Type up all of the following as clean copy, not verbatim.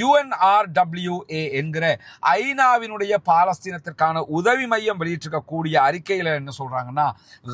UNRWA என்கிற ஐநாவினுடைய பாலஸ்தீனத்திற்கான உதவி மையம் வெளியிட்டிருக்கக்கூடிய அறிக்கையில என்ன சொல்றாங்கன்னா,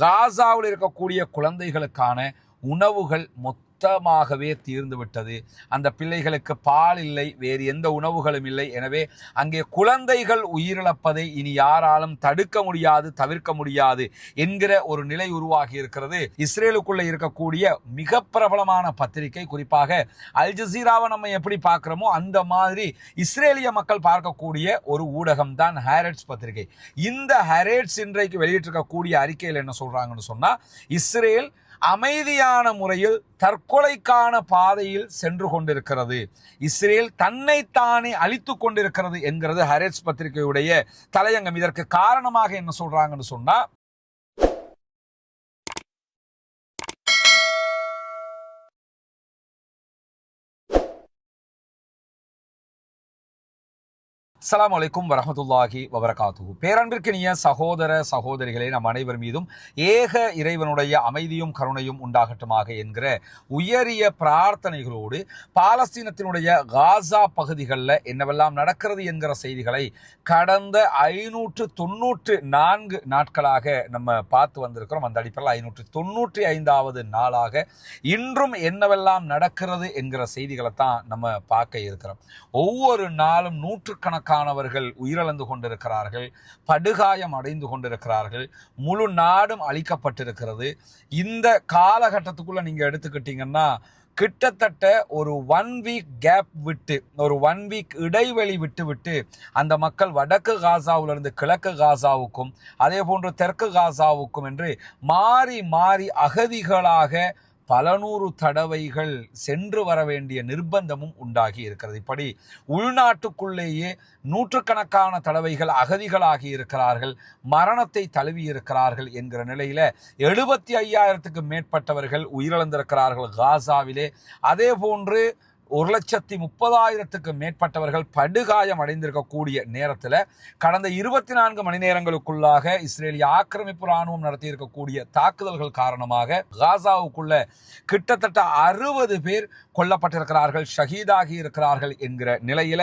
காசாவில் இருக்கக்கூடிய குழந்தைகளுக்கான உணவுகள் மொத்தமாகவே தீர்ந்து விட்டது. அந்த பிள்ளைகளுக்கு பால் இல்லை, வேறு எந்த உணவுகளும் இல்லை. எனவே அங்கே குழந்தைகள் உயிரிழப்பதை இனி யாராலும் தடுக்க முடியாது, தவிர்க்க முடியாது என்கிற ஒரு நிலை உருவாகி இருக்கிறது. இஸ்ரேலுக்குள்ள இருக்கக்கூடிய மிக பிரபலமான பத்திரிகை, குறிப்பாக அல் ஜசீராவை நம்ம எப்படி பார்க்கிறோமோ அந்த மாதிரி இஸ்ரேலிய மக்கள் பார்க்கக்கூடிய ஒரு ஊடகம் தான் ஹாரெட்ஸ் பத்திரிகை. இந்த ஹாரெட்ஸ் இன்றைக்கு வெளியிட்டிருக்கக்கூடிய அறிக்கையில் என்ன சொல்றாங்கன்னு சொன்னா, இஸ்ரேல் அமைதியான முறையில் தற்கொலைக்கான பாதையில் சென்று கொண்டிருக்கிறது, இஸ்ரேல் தன்னைத்தானே அழித்துக் கொண்டிருக்கிறது என்கிறது ஹாரெட்ஸ் பத்திரிகையுடைய தலையங்கம். இதற்கு காரணமாக என்ன சொல்றாங்கன்னு சொன்னா, அஸ்ஸலாமு அலைக்கும் வரஹ்மத்துல்லாஹி வபரகாத்துஹு. பேரன்பிற்கினிய சகோதர சகோதரிகளே, நம் அனைவர் மீதும் ஏக இறைவனுடைய அமைதியும் கருணையும் உண்டாகட்டுமாக என்கிற உயரிய பிரார்த்தனைகளோடு பாலஸ்தீனத்தினுடைய காசா பகுதிகளில் என்னவெல்லாம் நடக்கிறது என்கிற செய்திகளை கடந்த 594 நாட்களாக நம்ம பார்த்து வந்திருக்கிறோம். அந்த அடிப்படையில் 595வது நாளாக இன்றும் என்னவெல்லாம் நடக்கிறது என்கிற செய்திகளை தான் நம்ம பார்க்க இருக்கிறோம். ஒவ்வொரு நாளும் நூற்றுக்கணக்கானவர்கள் உயிரிழந்து கொண்டிருக்கிறார்கள், படுகாயம் அடைந்து கொண்டிருக்கிறார்கள், முழு நாடும் அழிக்கப்பட்டிருக்கிறது. இந்த காலகட்டத்துக்குள்ள நீங்க எடுத்துக்கிட்டீங்கன்னா கிட்டத்தட்ட ஒரு 1 வீக் கேப் விட்டு, ஒரு 1 வீக் இடைவெளி விட்டு அந்த மக்கள் வடக்கு காசாவிலிருந்து கிழக்கு காசாவுக்கும் அதே போன்று தெற்கு காசாவுக்கும் என்று மாறி மாறி அகதிகளாக பல நூறு தடவைகள் சென்று வர வேண்டிய நிர்பந்தமும் உண்டாகி இருக்கிறது. இப்படி உள்நாட்டுக்குள்ளேயே நூற்றுக்கணக்கான தடவைகள் அகதிகளாகி இருக்கிறார்கள், மரணத்தை தழுவி இருக்கிறார்கள் என்கிற நிலையில 75,000க்கும் மேற்பட்டவர்கள் உயிரிழந்திருக்கிறார்கள் காசாவிலே. அதே போன்று 1,30,000க்கும் மேற்பட்டவர்கள் படுகாயம் அடைந்திருக்கக்கூடிய நேரத்தில் கடந்த 24 மணி நேரங்களுக்குள்ளாக இஸ்ரேலிய ஆக்கிரமிப்பு ராணுவம் நடத்தியிருக்கக்கூடிய தாக்குதல்கள் காரணமாக காசாவுக்குள்ள கிட்டத்தட்ட 60 பேர் கொல்லப்பட்டிருக்கிறார்கள், ஷஹீதாகி இருக்கிறார்கள் என்கிற நிலையில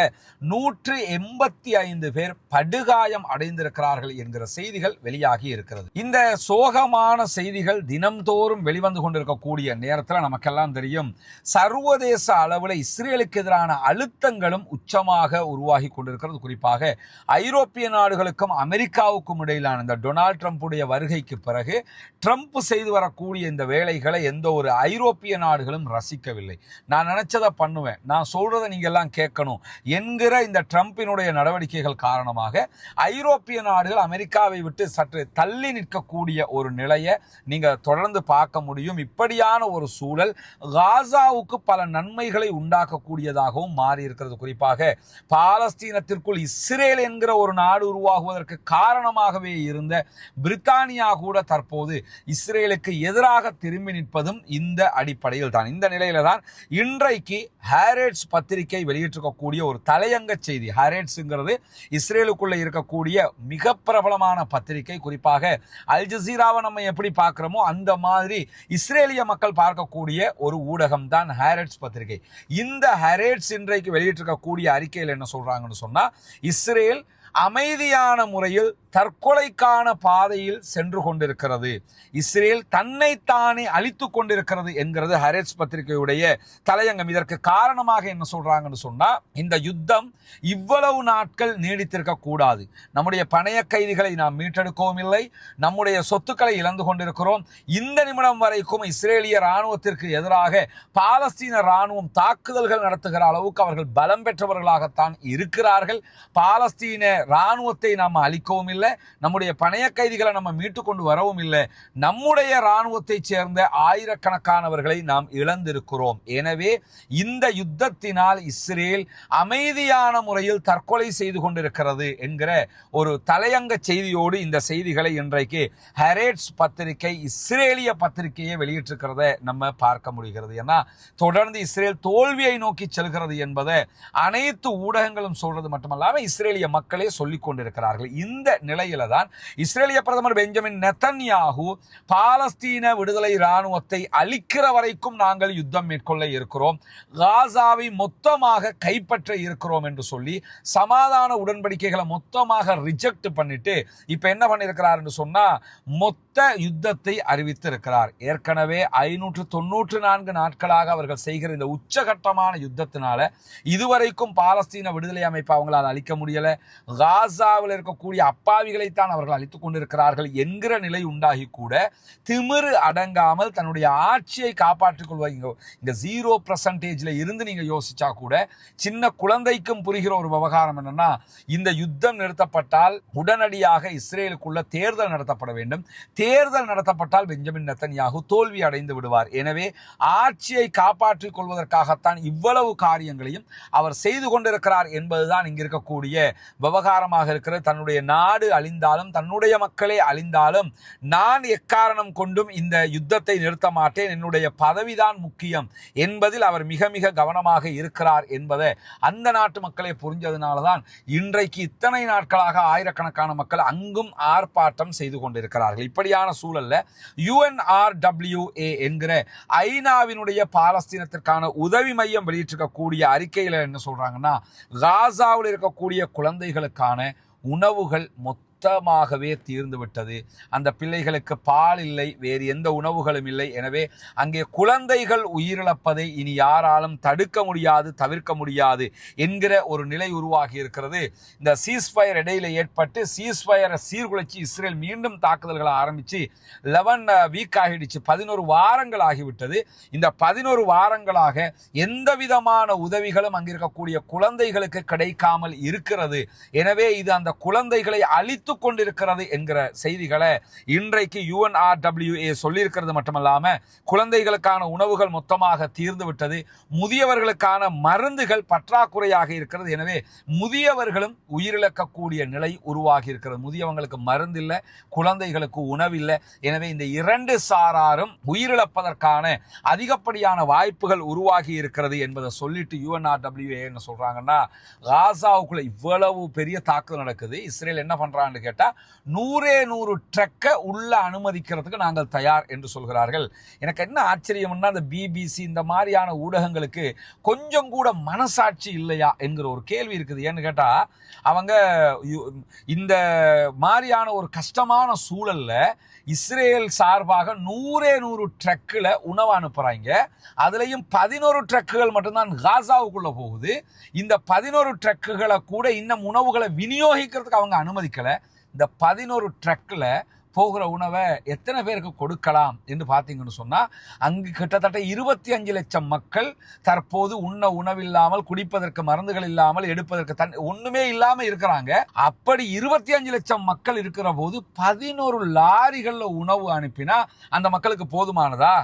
185 பேர் படுகாயம் அடைந்திருக்கிறார்கள் என்கிற செய்திகள் வெளியாகி இருக்கிறது. இந்த சோகமான செய்திகள் தினம்தோறும் வெளிவந்து கொண்டிருக்கக்கூடிய நேரத்தில் நமக்கெல்லாம் தெரியும், சர்வதேச அளவில் இஸ்ரேலுக்கு எதிரான அழுத்தங்களும் உச்சமாக உருவாகி கொண்டிருக்கிறது. குறிப்பாக ஐரோப்பிய நாடுகளுக்கும் அமெரிக்காவுக்கும் இடையிலான இந்த டொனால்ட் ட்ரம்புடைய வருகைக்கு பிறகு ட்ரம்ப் செய்து வரக்கூடிய இந்த வேலைகளை எந்த ஒரு ஐரோப்பிய நாடுகளும் ரசிக்கவில்லை. நான் நினைச்சதை பண்ணுவேன், நான் சொல்றதை நீங்க எல்லாம் கேட்கணும் என்கிற இந்த ட்ரம்பினுடைய நடவடிக்கைகள் காரணமாக ஐரோப்பிய நாடுகள் அமெரிக்காவை விட்டு சற்று தள்ளி நிற்கக்கூடிய ஒரு நிலையை நீங்க தொடர்ந்து பார்க்க முடியும். இப்படியான ஒரு சூழல் காசாவுக்கு பல நன்மைகளை உண்டாக்கக்கூடியதாகவும் மாறி இருக்கிறது. குறிப்பாக பாலஸ்தீனத்திற்குள் இஸ்ரேல் என்கிற ஒரு நாடு உருவாகுவதற்கு காரணமாகவே இருந்த பிரித்தானியா கூட தற்போது இஸ்ரேலுக்கு எதிராக திரும்பி நிற்பதும் இந்த அடிப்படையில் தான். இந்த நிலையில தான் இன்றைக்கு ஹாரெட்ஸ் பத்திரிகை வெளியிட்டிருக்கக்கூடிய ஒரு தலையங்க செய்தி. ஹாரெட்ஸ்ங்கிறது இஸ்ரேலுக்குள்ள இருக்கக்கூடிய மிக பிரபலமான பத்திரிகை. குறிப்பாக அல் ஜசீராவை நம்ம எப்படி பார்க்கிறோமோ அந்த மாதிரி இஸ்ரேலிய மக்கள் பார்க்கக்கூடிய ஒரு ஊடகம் தான் ஹாரெட்ஸ் பத்திரிகை. இந்த ஹாரெட்ஸ் இன்றைக்கு வெளியிட்டிருக்கக்கூடிய அறிக்கையில் என்ன சொல்றாங்கன்னு சொன்னா, இஸ்ரேல் அமைதியான முறையில் தற்கொலைக்கான பாதையில் சென்று கொண்டிருக்கிறது, இஸ்ரேல் தன்னைத்தானே அழித்துக் கொண்டிருக்கிறது என்கிறது ஹாரெட்ஸ் பத்திரிகையுடைய தலையங்கம். இதற்கு காரணமாக என்ன சொல்றாங்கன்னு சொன்னா, இந்த யுத்தம் இவ்வளவு நாட்கள் நீடித்திருக்க கூடாது, நம்முடைய பணைய கைதிகளை நாம் மீட்டெடுக்கவும் இல்லை, நம்முடைய சொத்துக்களை இழந்து கொண்டிருக்கிறோம். இந்த நிமிடம் வரைக்கும் இஸ்ரேலிய ராணுவத்திற்கு எதிராக பாலஸ்தீன ராணுவம் தாக்குதல்கள் நடத்துகிற அளவுக்கு அவர்கள் பலம் பெற்றவர்களாகத்தான் இருக்கிறார்கள். பாலஸ்தீன ராணுவத்தை நாம் அழிக்கவும் இல்லை, நம்முடைய பணைய கைதிகளை நம்ம மீட்டு கொண்டு வரவும் இல்லை, நம்முடைய ராணுவத்தை சேர்ந்த ஆயிரக்கணக்கானவர்களை நாம் இழந்திருக்கிறோம். எனவே இந்த யுத்தத்தினால் இஸ்ரேல் அமைதியான முறையில் தற்கொலை செய்து கொண்டிருக்கிறது என்கிற ஒரு தலையங்க செய்தியோடு இந்த செய்திகளை இன்றைக்கு ஹாரெட்ஸ் பத்திரிகை இஸ்ரேலிய பத்திரிகையை வெளியிட்டிருக்கிறத நம்ம பார்க்க முடிகிறது. ஏன்னா தொடர்ந்து இஸ்ரேல் தோல்வியை நோக்கி செல்கிறது என்பதை அனைத்து ஊடகங்களும் சொல்றது மட்டுமல்லாம இஸ்ரேலிய மக்களே என்றே சொல்லிக் கொண்டிருக்கிறார்கள். இந்த நிலையில தான் இஸ்ரேலிய பிரதமர் பெஞ்சமின் நெத்தன்யாகு பாலஸ்தீன விடுதலை இராணுவத்தை அழிக்கிற வரைக்கும் நாங்கள் யுத்தம் மேற்கொள்ள இருக்கிறோம், காசாவை மொத்தமாக கைப்பற்ற இருக்கிறோம் என்று சொல்லி சமாதான உடன்படிக்கைகளை மொத்தமாக ரிஜெக்ட் பண்ணிட்டு இப்ப என்ன பண்ணிருக்கிறார் என்று சொன்னா மொத்த யுத்தத்தை அறிவித்திருக்கிறார். ஏற்கனவே 594 நாட்களாக அவர்கள் செய்கிற இந்த உச்சகட்டமான யுத்தத்தினால இதுவரைக்கும் பாலஸ்தீன விடுதலை அமைப்பு அவங்களால் அழிக்க முடியல, காசாவில் இருக்கக்கூடிய அப்பாவிகளைத்தான் அவர்கள் அழித்துக் கொண்டிருக்கிறார்கள் என்கிற நிலை உண்டாகி கூட திமிரு அடங்காமல் தன்னுடைய ஆட்சியை காப்பாற்றிக் கொள்வார். இங்க 0% இருந்து நீங்க யோசிச்சா கூட சின்ன குழந்தைக்கும் புரிகிற ஒரு விவகாரம் என்னன்னா, இந்த யுத்தம் நிறுத்தப்பட்டால் உடனடியாக இஸ்ரேலுக்குள்ள தேர்தல் நடத்தப்பட வேண்டும். தேர்தல் நடத்தப்பட்டால் பெஞ்சமின் நெத்தன்யாகு தோல்வி அடைந்து விடுவார். எனவே ஆட்சியை காப்பாற்றிக் கொள்வதற்காகத்தான் இவ்வளவு காரியங்களையும் அவர் செய்து கொண்டிருக்கிறார் என்பதுதான் இங்க இருக்கக்கூடிய விவகாரமாக இருக்கிறது. தன்னுடைய நாடு அழிந்தாலும் தன்னுடைய மக்களே அழிந்தாலும் நான் எக்காரணம் கொண்டும் இந்த யுத்தத்தை நிறுத்த மாட்டேன், என்னுடைய பதவிதான் முக்கியம் என்பதில் அவர் மிக மிக கவனமாக இருக்கிறார் என்பதை அந்த நாட்டு மக்களே புரிஞ்சதுனாலதான் இன்றைக்கு இத்தனை நாட்களாக ஆயிரக்கணக்கான மக்கள் அங்கும் ஆர்ப்பாட்டம் செய்து கொண்டிருக்கிறார்கள். இப்படியான சூழல்ல UNRWA என்கிற ஐநாவினுடைய பாலஸ்தீனத்திற்கான உதவி மையம் வெளியிட்டிருக்கக்கூடிய அறிக்கையில என்ன சொல்றாங்கன்னா, காசாவில் இருக்கக்கூடிய குழந்தைகளுக்கான உணவுகள் மொத்தமாகவே தீர்ந்து விட்டது. அந்த பிள்ளைகளுக்கு பால் இல்லை, வேறு எந்த உணவுகளும் இல்லை. எனவே அங்கே குழந்தைகள் உயிரிழப்பதை இனி யாராலும் தடுக்க முடியாது, தவிர்க்க முடியாது என்கிற ஒரு நிலை உருவாகி இருக்கிறது. இந்த சீஸ்ஃபயர் இடையில ஏற்பட்டு சீஸ்ஃபயரை சீர்குலைச்சி இஸ்ரேல் மீண்டும் தாக்குதல்களை ஆரம்பிச்சு 11 வீக் ஆகிடுச்சு, 11 வாரங்கள் ஆகிவிட்டது. இந்த 11 வாரங்களாக எந்த விதமான உதவிகளும் அங்கிருக்கக்கூடிய குழந்தைகளுக்கு கிடைக்காமல் இருக்கிறது. எனவே இது அந்த குழந்தைகளை அழித்து கொண்டிருக்கிறது என்கிற செய்திகளை இன்றைக்கு UNRWA சொல்லியிருக்கிறது. மட்டுமல்லாம குழந்தைகளுக்கான உணவுகள் மொத்தமாக தீர்ந்து விட்டது, முதியவர்களுக்கான மருந்துகள் பற்றாக்குறையாக இருக்கிறது. எனவே முதியவர்களும் உயிரிழக்கக்கூடிய நிலை உருவாகி இருக்கிறது. முதியவங்களுக்கு மருந்து இல்லை, குழந்தைகளுக்கு உணவில்லை. எனவே இந்த 2 சாராரும் உயிரிழப்பதற்கான அதிகப்படியான வாய்ப்புகள் உருவாகி இருக்கிறது என்பதை சொல்லிட்டு UNRWA என்ன சொல்றாங்கன்னா, காசாவுக்குள்ள இவ்வளவு பெரிய தாக்குதல் நடக்குது, இஸ்ரேல் என்ன பண்றான்னு கேட்டா 100 ட்ரக்கை உள்ள அனுமதிக்கிறதுக்கு நாங்கள் தயார் என்று சொல்கிறார்கள். எனக்கு என்ன ஆச்சரியம்னா, அந்த BBC இந்த மாதிரியான ஊடகங்களுக்கு கொஞ்சம் கூட மனசாட்சி இல்லையா என்கிற ஒரு கேள்வி இருக்குது. ஏன்னு கேட்டா அவங்க இந்த மாதிரியான ஒரு கஷ்டமான சூழல்ல இஸ்ரேல் சார்பாக 100 ட்ரக்கில் உணவு அனுப்புறாங்க. அதுலயும் 11 ட்ரக்குகள் மட்டும்தான் காசாவுக்குள்ள போகுது. இந்த 11 ட்ரக்குகளை கூட இன்னும் உணவுகளை விநியோகிக்கிறதுக்கு அவங்க அனுமதிக்கல. இந்த 11 ட்ரக்கில் போகிற உணவை எத்தனை பேருக்கு கொடுக்கலாம் என்று பார்த்தீங்கன்னு சொன்னா, அங்கு கிட்டத்தட்ட 25 லட்சம் மக்கள் தற்போது உண்ண உணவில்லாமல், குடிப்பதற்கு மருந்துகள் இல்லாமல், எடுப்பதற்கு ஒண்ணுமே இல்லாம இருக்கிறாங்க. அப்படி 25 லட்சம் மக்கள் இருக்கிற போது 11 லாரிகள்ல உணவு அனுப்பினா அந்த மக்களுக்கு போதுமானதா?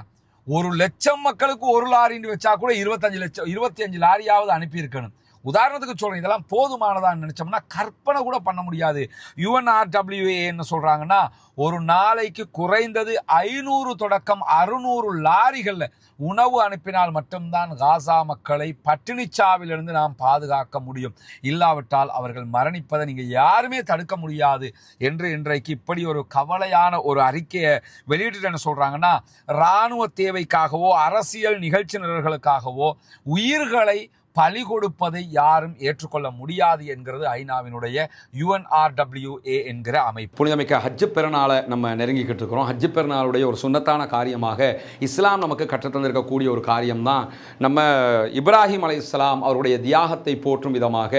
1 லட்சம் மக்களுக்கு 1 லாரின்னு வச்சா கூட 25 லாரியாவது அனுப்பி இருக்கணும். உதாரணத்துக்கு சொல்றேன், இதெல்லாம் போதுமானதான்னு நினைச்சோம்னா கற்பனை கூட பண்ண முடியாது. UNRWA என்ன சொல்றாங்கன்னா, ஒரு நாளைக்கு குறைந்தது 500 தொடக்கம் 600 லாரிகள்ல உணவு அனுப்பினால் மட்டும்தான் காசா மக்களை பட்டினிச்சாவிலிருந்து நாம் பாதுகாக்க முடியும். இல்லாவிட்டால் அவர்கள் மரணிப்பதை நீங்க யாருமே தடுக்க முடியாது என்று இன்றைக்கு இப்படி ஒரு கவலையான ஒரு அறிக்கையை வெளியிட்டு என்ன சொல்றாங்கன்னா, இராணுவ தேவைக்காகவோ அரசியல் நிகழ்ச்சி நிரல்களுக்காகவோ உயிர்களை பலி கொடுப்பதை யாரும் ஏற்றுக்கொள்ள முடியாது என்கிறது ஐநாவினுடைய UNRWA என்கிற அமைப்பு. புனிதமிக்க ஹஜ் பெருநாளை நம்ம நெருங்கிக்கிட்டு இருக்கிறோம். ஹஜ் பெருநாளுடைய ஒரு சுன்னத்தான காரியமாக இஸ்லாம் நமக்கு கற்றுத்தந்திருக்கக்கூடிய ஒரு காரியம்தான், நம்ம இப்ராஹிம் அலைஹிஸ்ஸலாம் அவருடைய தியாகத்தை போற்றும் விதமாக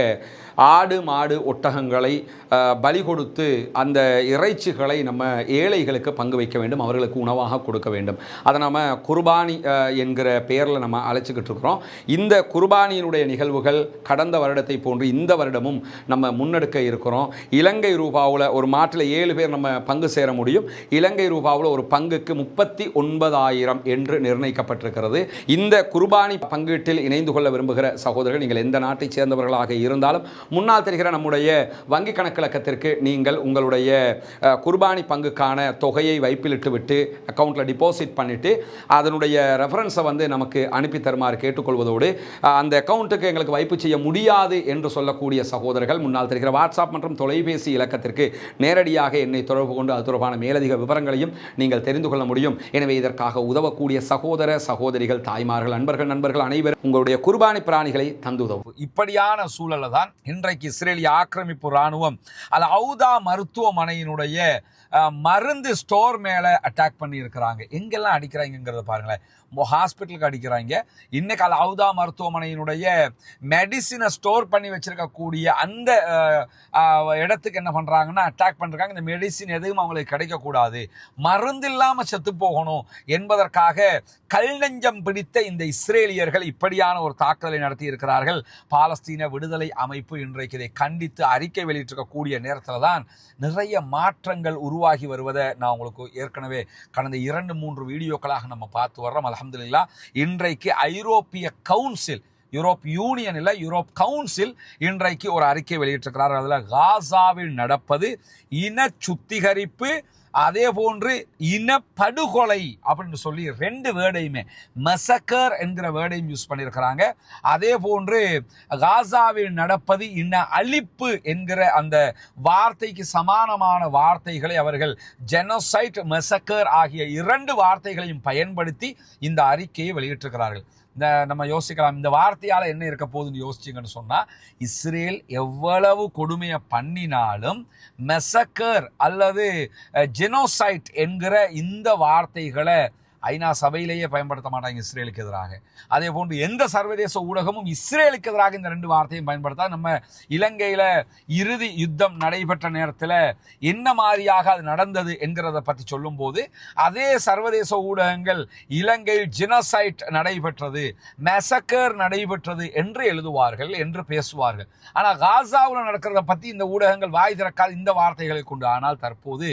ஆடு மாடு ஒட்டகங்களை பலி கொடுத்து அந்த இறைச்சிகளை நம்ம ஏழைகளுக்கு பங்கு வைக்க வேண்டும், அவர்களுக்கு உணவாக கொடுக்க வேண்டும். அதை நம்ம குர்பானி என்கிற பெயரில் நம்ம அழைச்சிக்கிட்டு இருக்கிறோம். இந்த குர்பானியினுடைய நிகழ்வுகள் கடந்த வருடத்தை போன்று இந்த வருடமும் நம்ம முன்னெடுக்க இருக்கிறோம். இலங்கை ரூபாவில் ஒரு மாட்டில் 7 பேர் நம்ம பங்கு சேர முடியும். இலங்கை ரூபாவில் ஒரு பங்குக்கு 39,000 என்று நிர்ணயிக்கப்பட்டிருக்கிறது. இந்த குர்பானி பங்கீட்டில் இணைந்து கொள்ள விரும்புகிற சகோதரர்கள், நீங்கள் எந்த நாட்டை சேர்ந்தவர்களாக இருந்தாலும் முன்னால் தெரிகிற நம்முடைய வங்கி கணக்கிலக்கத்திற்கு நீங்கள் உங்களுடைய குர்பானி பங்குக்கான தொகையை வைப்பிலிட்டு விட்டு அக்கௌண்ட்டில் டிபாசிட் பண்ணிவிட்டு அதனுடைய ரெஃபரன்ஸை நமக்கு அனுப்பி தருமாறு கேட்டுக்கொள்வதோடு, அந்த அக்கௌண்ட் அக்கௌண்ட்டுக்கு எங்களுக்கு வைப்பு செய்ய முடியாது என்று சொல்லக்கூடிய சகோதரர்கள் முன்னால் தெரிகிற வாட்ஸ்அப் மற்றும் தொலைபேசி இலக்கத்திற்கு நேரடியாக என்னை தொடர்பு கொண்டு அது தொடர்பான மேலதிக விவரங்களையும் நீங்கள் தெரிந்து கொள்ள முடியும். எனவே இதற்காக உதவக்கூடிய சகோதர சகோதரிகள், தாய்மார்கள், நண்பர்கள் அனைவரும் உங்களுடைய குர்பானி பிராணிகளை தந்து உதவும். இப்படியான சூழல்ல தான் இன்றைக்கு இஸ்ரேலிய ஆக்கிரமிப்பு இராணுவம் அல் அவுதா மருத்துவமனையினுடைய மருந்து ஸ்டோர் மேல அட்டாக் பண்ணி இருக்கிறாங்க. எங்கெல்லாம் அடிக்கிறாங்கிறத பாருங்களேன். ஹாஸ்பிட்டலுக்கு அடிக்கிறாங்க. இன்னைக்கு அல் அவுதா மருத்துவமனையினுடைய மெடிசினை ஸ்டோர் பண்ணி வச்சிருக்கக்கூடிய அந்த இடத்துக்கு என்ன பண்றாங்கன்னா அட்டாக் பண்றாங்க. இந்த மெடிசின் எதுவும் அவங்களுக்கு கிடைக்கக்கூடாது, மருந்து இல்லாம செத்து போகணும் என்பதற்காக கல் நெஞ்சம் பிடித்த இந்த இஸ்ரேலியர்கள் இப்படியான ஒரு தாக்குதலை நடத்தி இருக்கிறார்கள். பாலஸ்தீன விடுதலை அமைப்பு இன்றைக்கு இதை கண்டித்து அறிக்கை வெளியிட்டிருக்கக்கூடிய நேரத்தில் தான் நிறைய மாற்றங்கள் உருவாகி வருவதை நான் உங்களுக்கு ஏற்கனவே கடந்த 2-3 வீடியோக்களாக நம்ம பார்த்து வர்றோம். அல்ஹம்துலில்லாஹ் இன்றைக்கு ஐரோப்பிய கவுன்சில், யூரோப் யூனியன் இல்லை, யூரோப் கவுன்சில் இன்றைக்கு ஒரு அறிக்கை வெளியிட்டிருக்கிறார். அதில் காசாவில் நடப்பது இன சுத்திகரிப்பு, அதே போன்று இனப்படுகொலை அப்படின்னு சொல்லி 2 வேர்டையுமே, மெசக்கர் என்கிற வேர்டையும் யூஸ் பண்ணியிருக்கிறாங்க. அதே போன்று காசாவில் நடப்பது இன அழிப்பு என்கிற அந்த வார்த்தைக்கு சமானமான வார்த்தைகளை அவர்கள் ஜெனோசைட், மெசக்கர் ஆகிய 2 வார்த்தைகளையும் பயன்படுத்தி இந்த அறிக்கையை வெளியிட்டிருக்கிறார்கள். நம்ம யோசிக்கலாம், இந்த வார்த்தையால் என்ன இருக்க போகுதுன்னு யோசிச்சிங்கன்னு சொன்னால், இஸ்ரேல் எவ்வளவு கொடுமையை பண்ணினாலும் மெசக்கர் அல்லது ஜெனோசைட் என்கிற இந்த வார்த்தைகளை ஐநா சபையிலேயே பயன்படுத்த மாட்டாங்க இஸ்ரேலுக்கு எதிராக. அதே போன்று எந்த சர்வதேச ஊடகமும் இஸ்ரேலுக்கு எதிராக இந்த 2 வார்த்தையும் பயன்படுத்தா. நம்ம இலங்கையில் இறுதி யுத்தம் நடைபெற்ற நேரத்தில் என்ன மாதிரியாக அது நடந்தது என்கிறத பற்றி சொல்லும் போது அதே சர்வதேச ஊடகங்கள் இலங்கையில் ஜெனோசைட் நடைபெற்றது, மெசக்கர் நடைபெற்றது என்று எழுதுவார்கள், என்று பேசுவார்கள். ஆனால் காசாவில் நடக்கிறத பற்றி இந்த ஊடகங்கள் வாய் திறக்காது இந்த வார்த்தைகளை கொண்டு. ஆனால் தற்போது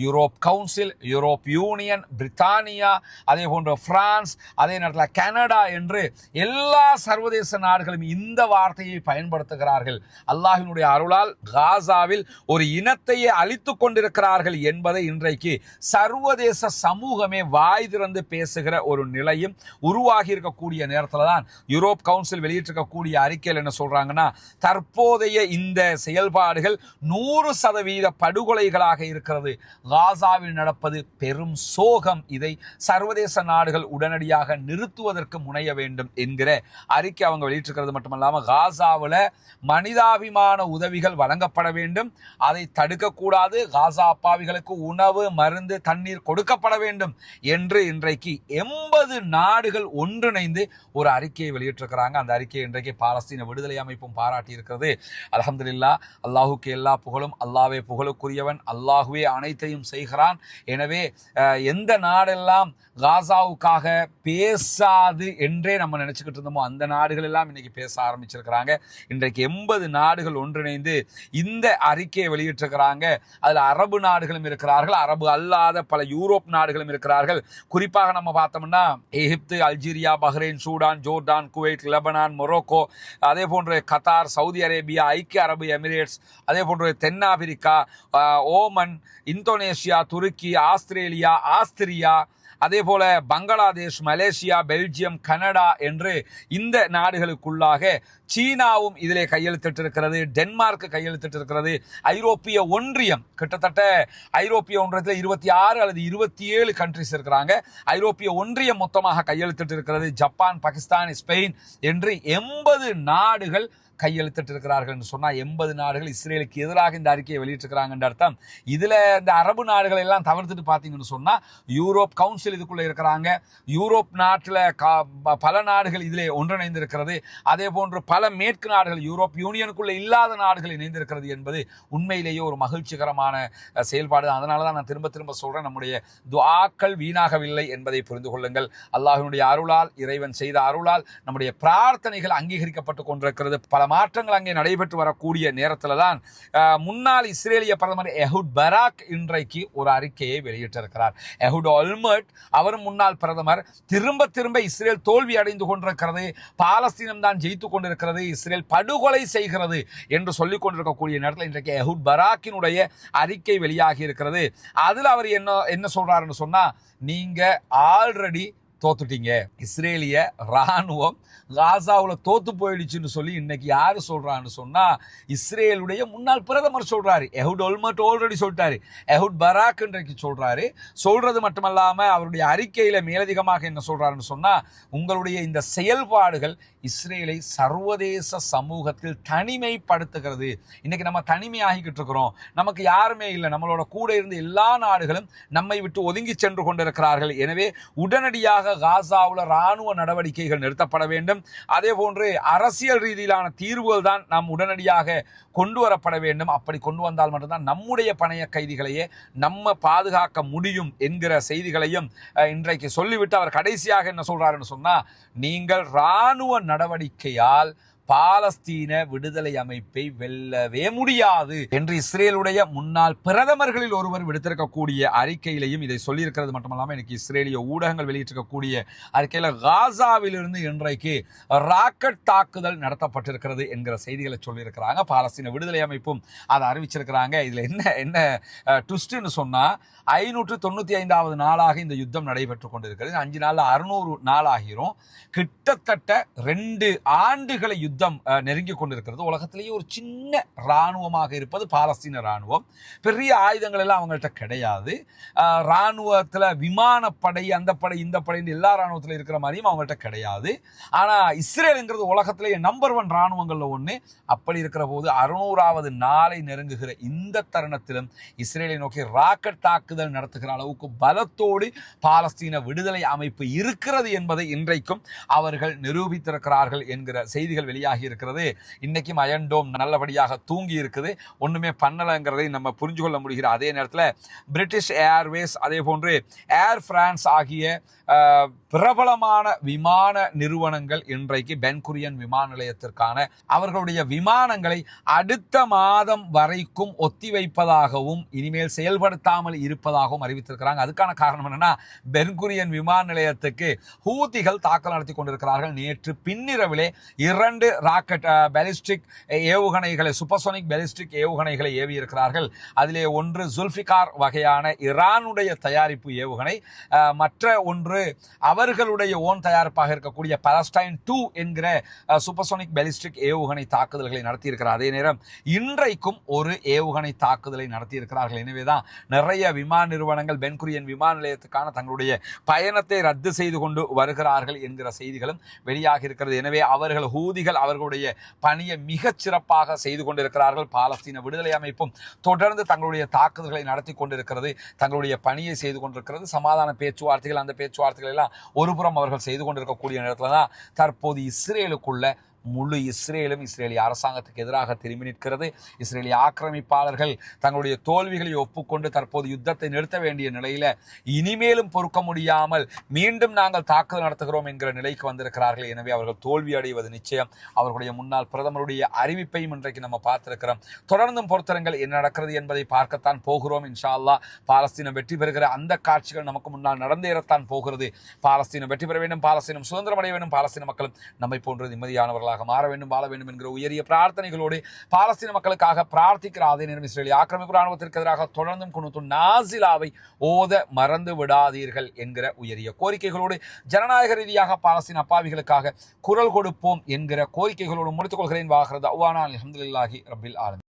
யூரோப் கவுன்சில், யூரோப் யூனியன், பிரித்தானியா, அதே போன்ற பிரான்ஸ், அதே நேரத்தில் கனடா என்று எல்லா சர்வதேச நாடுகளும் இந்த வார்த்தையை பயன்படுத்துகிறார்கள். அல்லாஹ்வினுடைய அருளால் காசாவில் ஒரு இனத்தையே அழித்துக் கொண்டிருக்கிறார்கள் என்பதை இன்றைக்கு சர்வதேச சமூகமே வாய் திறந்து பேசுகிற ஒரு நிலையும் உருவாகி இருக்கக்கூடிய நேரத்தில் தான் யூரோப் கவுன்சில் வெளியிட்டிருக்கக்கூடிய அறிக்கையில் என்ன சொல்றாங்கன்னா, தற்போதைய இந்த செயல்பாடுகள் 100% படுகொலைகளாக இருக்கிறது. காசாவில் நடப்பது பெரும் சோகம். இதை சர்வதேச நாடுகள் உடனடியாக நிறுத்துவதற்கு முனைய வேண்டும் என்கிற அறிக்கை அவங்க வெளியிட்டிருக்கிறது மட்டுமல்லாமல், காசாவில் மனிதாபிமான உதவிகள் வழங்கப்பட வேண்டும், அதை தடுக்கக்கூடாது, காசா அப்பாவிகளுக்கு உணவு, மருந்து, தண்ணீர் கொடுக்கப்பட வேண்டும் என்று இன்றைக்கு 80 நாடுகள் ஒன்றிணைந்து ஒரு அறிக்கையை வெளியிட்டிருக்கிறாங்க. அந்த அறிக்கையை இன்றைக்கு பாலஸ்தீன விடுதலை அமைப்பும் பாராட்டி இருக்கிறது. அல்ஹம்துலில்லாஹ், அல்லாஹுக்கு எல்லா புகழும். அல்லாஹ்வே புகழுக்குரியவன், அல்லாஹுவே அனைத்தையும் செய்கிறான். எனவே எந்த நாடெல்லாம் காசாவுக்காக பேசாது என்றே நம்ம நினைச்சுக்கிட்டு இருந்தோமோ அந்த நாடுகள் எல்லாம் இன்னைக்கு பேச ஆரம்பிச்சிருக்கிறாங்க. இன்றைக்கு 80 நாடுகள் ஒன்றிணைந்து இந்த அறிக்கையை வெளியிட்டிருக்கிறாங்க. அதில் அரபு நாடுகளும் இருக்கிறார்கள், அரபு அல்லாத பல யூரோப் நாடுகளும் இருக்கிறார்கள். குறிப்பாக நம்ம பார்த்தோம்னா Egypt, Algeria, Bahrain, Sudan, Jordan, Kuwait, Lebanon, Morocco, அதே போன்று கத்தார், சவுதி அரேபியா, ஐக்கிய அரபு எமிரேட்ஸ், அதே போன்று தென்னாப்பிரிக்கா, ஓமன், இந்தோனேஷியா, துருக்கி, ஆஸ்திரேலியா, ஆஸ்திரியா, அதே போல பங்களாதேஷ், மலேசியா, பெல்ஜியம், கனடா என்று இந்த நாடுகளுக்குள்ளாக சீனாவும் இதிலே கையெழுத்திட்டிருக்கிறது, டென்மார்க் கையெழுத்திட்டிருக்கிறது, ஐரோப்பிய ஒன்றியம், கிட்டத்தட்ட ஐரோப்பிய ஒன்றியத்தில் 26 அல்லது 27 கண்ட்ரிஸ் இருக்கிறாங்க. ஐரோப்பிய ஒன்றியம் மொத்தமாக கையெழுத்திட்டிருக்கிறது. ஜப்பான், பாகிஸ்தான், ஸ்பெயின் என்று 80 நாடுகள் கையெழுத்திட்டு இருக்கிறார்கள் என்று சொன்னால் 80 நாடுகள் இஸ்ரேலுக்கு எதிராக இந்த அறிக்கையை வெளியிட்டிருக்கிறாங்க அர்த்தம். இதுல இந்த அரபு நாடுகள் எல்லாம் தவிர்த்துட்டு பார்த்தீங்கன்னு சொன்னா யூரோப் கவுன்சில் இதுக்குள்ள இருக்கிறாங்க. யூரோப் நாட்டில் பல நாடுகள் இதிலே ஒன்றிணைந்து இருக்கிறது. அதே போன்று பல மேற்கு நாடுகள், யூரோப் யூனியனுக்குள்ள இல்லாத நாடுகள் இணைந்திருக்கிறது என்பது உண்மையிலேயே ஒரு மகிழ்ச்சிகரமான செயல்பாடு. அதனால தான் நான் திரும்ப திரும்ப சொல்றேன், நம்முடைய துஆக்கள் வீணாகவில்லை என்பதை புரிந்து கொள்ளுங்கள். அல்லாஹ்வினுடைய அருளால், இறைவன் செய்த அருளால் நம்முடைய பிரார்த்தனைகள் அங்கீகரிக்கப்பட்டு கொண்டிருக்கிறது. பல மாற்றங்கள் அங்கே நடைபெற்று வரக்கூடிய நேரத்தில் தான் முன்னாள் இஸ்ரேலிய பிரதமர் எஹுட் பராக் இன்றைக்கு ஒரு அறிக்கையை வெளியிட்டிருக்கிறார். எஹுட் ஒல்மர்ட் அவரும் முன்னாள் பிரதமர். திரும்ப திரும்ப இஸ்ரேல் தோல்வி அடைந்து கொண்டிருக்கிறது, பாலஸ்தீனம் தான் ஜெயித்து கொண்டிருக்கிறது, இஸ்ரேல் படுகொலை செய்கிறது என்று சொல்லிக் கொண்டிருக்கக்கூடிய நேரத்தில் இன்றைக்கு எஹுட் பராக்கினுடைய அறிக்கை வெளியாகி இருக்கிறது. அதில் அவர் என்ன சொல்றாருன்னு சொன்னா, நீங்க ஆல்ரெடி தோத்துட்டீங்க, இஸ்ரேலிய ராணுவம் காசாவுல தோத்து போயிடுச்சுன்னு சொல்லி இன்னைக்கு யாரு சொல்றான்னு சொன்னா இஸ்ரேலுடைய முன்னாள் பிரதமர் சொல்றாரு. எஹுட் ஒல்மர்ட் ஆல்ரெடி சொல்லிட்டாரு, எஹுட் பராக் இன்றைக்கு சொல்றாரு. சொல்றது மட்டுமல்லாம அவருடைய அறிக்கையில மேலதிகமாக என்ன சொல்றாருன்னு சொன்னா, உங்களுடைய இந்த செயல்பாடுகள் இஸ்ரேலை சர்வதேச சமூகத்தில் தனிமைப்படுத்துகிறது. இன்னைக்கு நம்ம தனிமையாகிக்கிட்டு இருக்கிறோம், நமக்கு யாருமே இல்லை, நம்மளோட கூட இருந்த எல்லா நாடுகளும் நம்மை விட்டு ஒதுங்கி சென்று கொண்டிருக்கிறார்கள். எனவே உடனடியாக காசாவுல ராணுவ நடவடிக்கைகள் நிறுத்தப்பட வேண்டும். அதே போன்று அரசியல் ரீதியிலான தீர்வுகள் தான் நாம் உடனடியாக கொண்டு வரப்பட வேண்டும். அப்படி கொண்டு வந்தால் மட்டும்தான் நம்முடைய பணைய கைதிகளையே நம்ம பாதுகாக்க முடியும் என்கிற செய்திகளையும் இன்றைக்கு சொல்லிவிட்டு அவர் கடைசியாக என்ன சொல்றாருன்னு சொன்னா, நீங்கள் ராணுவ நடவடிக்கையால் பாலஸ்தீன விடுதலை அமைப்பை வெல்லவே முடியாது என்று இஸ்ரேலுடைய முன்னாள் பிரதமர்களில் ஒருவர் விடுத்திருக்கக்கூடிய அறிக்கையிலையும் இதை சொல்லியிருக்கிறது மட்டுமல்லாமல் இன்னைக்கு இஸ்ரேலிய ஊடகங்கள் வெளியிட்டிருக்கக்கூடிய அறிக்கையில காசாவிலிருந்து இன்றைக்கு ராக்கெட் தாக்குதல் நடத்தப்பட்டிருக்கிறது என்கிற செய்திகளை சொல்லியிருக்கிறாங்க. பாலஸ்தீன விடுதலை அமைப்பும் அதை அறிவிச்சிருக்கிறாங்க. இதுல என்ன ட்விஸ்ட்னு சொன்னா, 595வது நாளாக இந்த யுத்தம் நடைபெற்றுக் கொண்டிருக்கிறது. 5 நாள்ல 600 நாள் ஆகிரும். கிட்டத்தட்ட 2 ஆண்டுகளை யுத்தம் நெருங்கி கொண்டிருக்கிறது. உலகத்திலேயே ஒரு சின்ன இராணுவமாக இருப்பது பாலஸ்தீன இராணுவம். பெரிய ஆயுதங்கள் எல்லாம் அவங்கள்ட்ட கிடையாது. இராணுவத்தில் விமானப்படை, அந்த படை, இந்த படைன்னு எல்லா இராணுவத்தில் இருக்கிற மாதிரியும் அவங்கள்ட்ட கிடையாது. ஆனால் இஸ்ரேலுங்கிறது உலகத்திலேயே நம்பர் 1 இராணுவங்களில் ஒன்று. அப்படி இருக்கிற போது 600வது நாளை நெருங்குகிற இந்த தருணத்திலும் இஸ்ரேலை நோக்கி ராக்கெட் தாக்குதல் நடத்துகிற அளவுக்கு பலத்தோடு பாலஸ்தீன விடுதலை அமைப்பு இருக்கிறது என்பதை இன்றைக்கும் அவர்கள் நிரூபித்திருக்கிறார்கள் என்கிற செய்திகள் வெளியாகி இருக்கிறது. இன்னைக்கும் அயன் டோம் நல்லபடியாக தூங்கி இருக்குது, ஒண்ணுமே பண்ணலைங்கிறதை நம்ம புரிஞ்சு கொள்ள முடிகிற அதே நேரத்தில் பிரிட்டிஷ் ஏர்வேஸ், அதே போன்று ஏர் பிரான்ஸ் ஆகிய பிரபலமான விமான நிறுவனங்கள் இன்றைக்கு பென் குரியன் விமான நிலையத்திற்கான அவர்களுடைய விமானங்களை அடுத்த மாதம் வரைக்கும் ஒத்திவைப்பதாகவும் இனிமேல் செயல்படுத்தாமல் இருப்பதாகவும் அறிவித்திருக்கிறாங்க. அதுக்கான காரணம் என்னன்னா, பென் குரியன் விமான நிலையத்துக்கு ஹூதிகள் தாக்கல் நடத்தி கொண்டிருக்கிறார்கள். நேற்று பின்னிரவிலே 2 ராக்கெட் பாலிஸ்டிக் ஏவுகணைகளை, சூப்பர்சோனிக் பாலிஸ்டிக் ஏவுகணைகளை ஏவி இருக்கிறார்கள். அதிலே ஒன்று ஜுல்ஃபிகார் வகையான ஈரானுடைய தயாரிப்பு ஏவுகணை, மற்ற ஒன்று அவர்களுடைய ஓன் தயாரிப்பாக இருக்கக்கூடிய பாலஸ்டைன் 2 என்கிற சூப்பர்சோனிக் பாலிஸ்டிக் ஏவுகணை தாக்குதல்களை நடத்தியிருக்கிறார். அதே நேரம் இன்றைக்கும் ஒரு ஏவுகணை தாக்குதலை நடத்தியிருக்கிறார்கள். எனவேதான் நிறைய விமான நிறுவனங்கள் பென் குரியன் விமான நிலையத்துக்கான தங்களுடைய பயணத்தை ரத்து செய்து கொண்டு வருகிறார்கள் என்கிற செய்திகளும் வெளியாக இருக்கிறது. எனவே அவர்கள் ஹூதிகள் அவர்களுடைய பணியை மிகச் சிறப்பாக செய்து கொண்டிருக்கிறார்கள். பாலஸ்தீன விடுதலை அமைப்பும் தொடர்ந்து தங்களுடைய தாக்குதல்களை நடத்தி கொண்டிருக்கிறது, தங்களுடைய பணியை செய்து கொண்டிருக்கிறது. சமாதான பேச்சுவார்த்தைகள், அந்த பேச்சுவார்த்தைகள் எல்லாம் ஒருபுறம் அவர்கள் செய்து கொண்டிருக்கக்கூடிய நேரத்தில் தான் தற்போது இஸ்ரேலுக்குள்ள முழு இஸ்ரேலும் இஸ்ரேலிய அரசாங்கத்துக்கு எதிராக திரும்பி நிற்கிறது. இஸ்ரேலிய ஆக்கிரமிப்பாளர்கள் தங்களுடைய தோல்விகளை ஒப்புக்கொண்டு தற்போது யுத்தத்தை நிறுத்த வேண்டிய நிலையில இனிமேலும் பொறுக்க முடியாமல் மீண்டும் நாங்கள் தாக்குதல் நடத்துகிறோம் என்கிற நிலைக்கு வந்திருக்கிறார்கள். எனவே அவர்கள் தோல்வி அடைவது நிச்சயம். அவர்களுடைய முன்னாள் பிரதமருடைய அறிவிப்பையும் இன்றைக்கு நம்ம பார்த்திருக்கிறோம். தொடர்ந்தும் பொறுத்தரங்கள் என்ன நடக்கிறது என்பதை பார்க்கத்தான் போகிறோம். இன்ஷா அல்லாஹ் பாலஸ்தீனம் வெற்றி பெறுகிற அந்த காட்சிகள் நமக்கு முன்னால் நடந்தேறத்தான் போகிறது. பாலஸ்தீனம் வெற்றி பெற வேண்டும், பாலஸ்தீனம் சுதந்திரம் அடைய வேண்டும், பாலஸ்தீன மக்களும் நம்மை போன்று நிம்மதியானவர்களாக மாற வேண்டும், வாழ வேண்டும் என்கிற உயரிய பிரார்த்தனைகளோடு பாலஸ்தீன மக்களுக்காக பிரார்த்திக்கிற அதே நேரம் இஸ்ரேலிய ஆக்கிரமிப்பு ராணுவத்திற்கு எதிராக தொடர்ந்தும் குனுத்து நாசிலாவை ஓத மறந்து விடாதீர்கள் என்கிற உயரிய கோரிக்கைகளோடு ஜனநாயக ரீதியாக பாலஸ்தீன அப்பாவிகளுக்காக குரல் கொடுப்போம் என்கிற கோரிக்கைகளோடு முடித்துக் கொள்கிறேன். வாகிறது அவ்வானா அல்ஹம்துலில்லாஹி ரப்பில் ஆலமீன்.